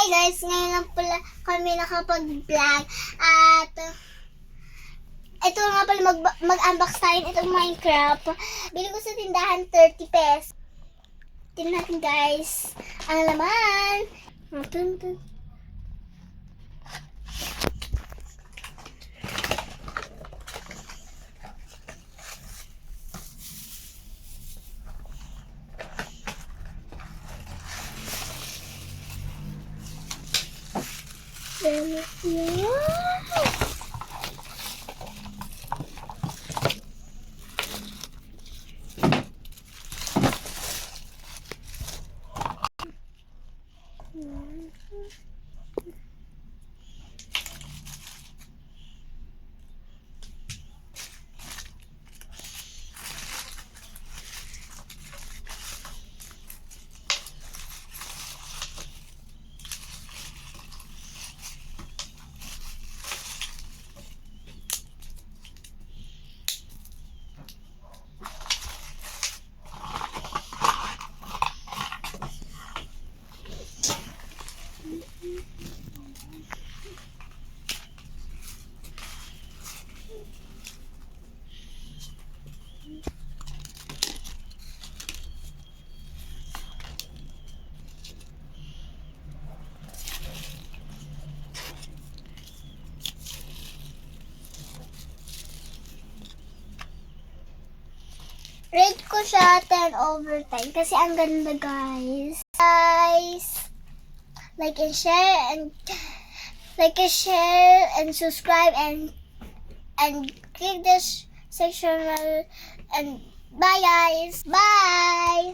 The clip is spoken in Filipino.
Hi guys, ngayon lang pala kami nakapag-vlog at ito nga pala mag-unbox tayo itong Minecraft. Bili ko sa tindahan 30 pesos. Tingnan natin guys ang laman. Rate ko siya 10/10 kasi ang ganda guys. Like and share and subscribe and click this section and bye guys. Bye.